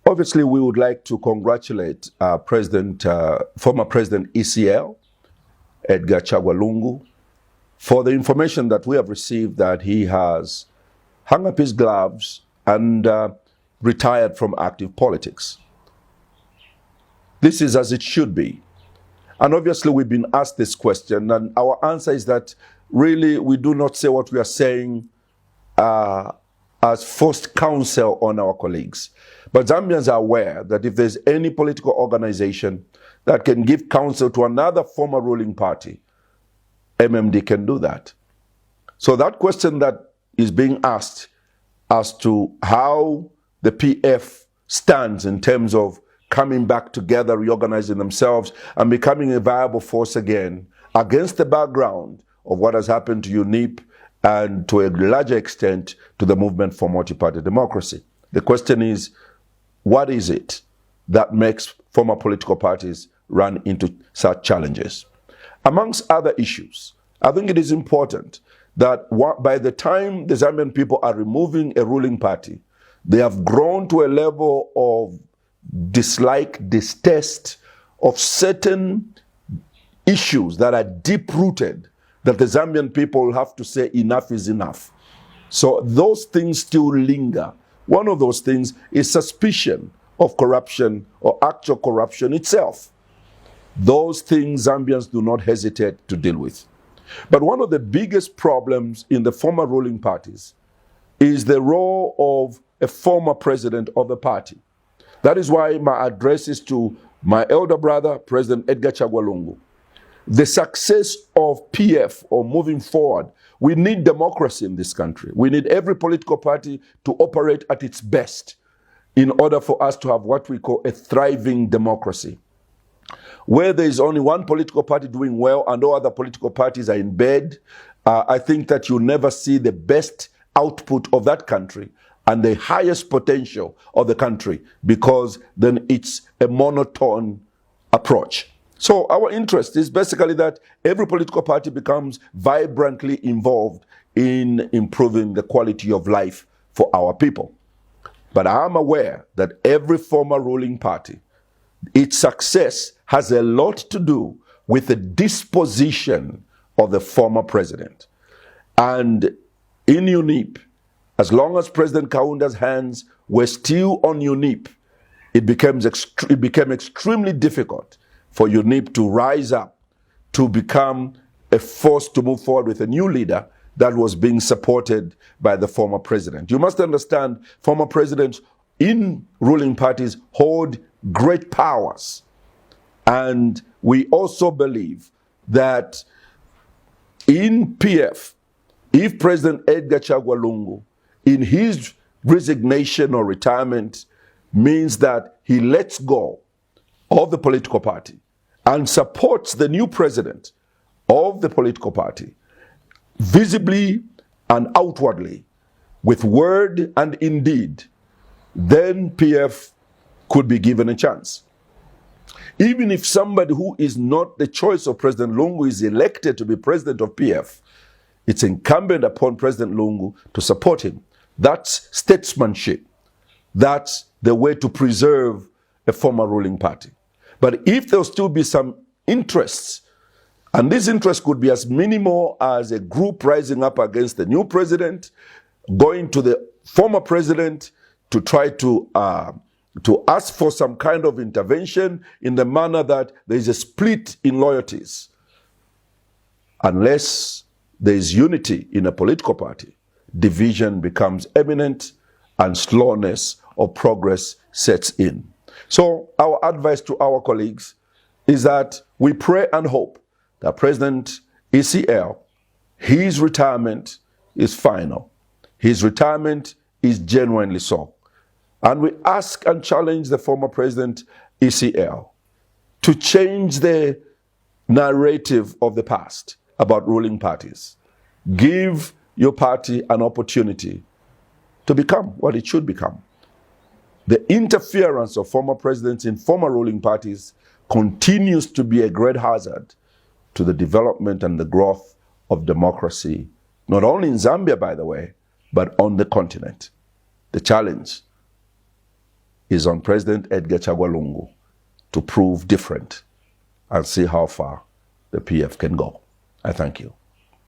Obviously, we would like to congratulate former President ECL, Edgar Chagwa Lungu, for the information that we have received that he has hung up his gloves and retired from active politics. This is as it should be. And obviously we've been asked this question, and our answer is that really we do not say what we are saying as forced counsel on our colleagues. But Zambians are aware that if there's any political organization that can give counsel to another former ruling party, MMD can do that. So that question that is being asked as to how the PF stands in terms of coming back together, reorganizing themselves, and becoming a viable force again against the background of what has happened to UNIP and to a larger extent to the movement for multi-party democracy. The question is, what is it that makes former political parties run into such challenges? Amongst other issues, I think it is important that by the time the Zambian people are removing a ruling party, they have grown to a level of dislike, distaste of certain issues that are deep-rooted, that the Zambian people have to say enough is enough. So those things still linger. One of those things is suspicion of corruption or actual corruption itself. Those things Zambians do not hesitate to deal with. But one of the biggest problems in the former ruling parties is the role of a former president of the party. That is why my address is to my elder brother, President Edgar Chagwa Lungu. The success of PF, or moving forward, we need democracy in this country. We need every political party to operate at its best in order for us to have what we call a thriving democracy. Where there is only one political party doing well and all other political parties are in bed, I think that you'll never see the best output of that country and the highest potential of the country, because then it's a monotone approach. So our interest is basically that every political party becomes vibrantly involved in improving the quality of life for our people. But I am aware that every former ruling party, its success has a lot to do with the disposition of the former president. And in UNIP, as long as President Kaunda's hands were still on UNIP, it became extremely difficult for UNIP to rise up, to become a force to move forward with a new leader that was being supported by the former president. You must understand, former presidents in ruling parties hold great powers. And we also believe that in PF, if President Edgar Chagwa Lungu, in his resignation or retirement, means that he lets go of the political party and supports the new president of the political party, visibly and outwardly, with word and in deed, then PF could be given a chance. Even if somebody who is not the choice of President Lungu is elected to be president of PF, it's incumbent upon President Lungu to support him. That's statesmanship. That's the way to preserve a former ruling party. But if there'll still be some interests, and this interest could be as minimal as a group rising up against the new president, going to the former president to try to ask for some kind of intervention in the manner that there is a split in loyalties. Unless there is unity in a political party, division becomes imminent and slowness of progress sets in. So our advice to our colleagues is that we pray and hope that President ECL, his retirement is final. His retirement is genuinely so. And we ask and challenge the former President ECL to change the narrative of the past about ruling parties. Give your party an opportunity to become what it should become. The interference of former presidents in former ruling parties continues to be a great hazard to the development and the growth of democracy, not only in Zambia, by the way, but on the continent. The challenge is on President Edgar Chagwa Lungu to prove different and see how far the PF can go. I thank you.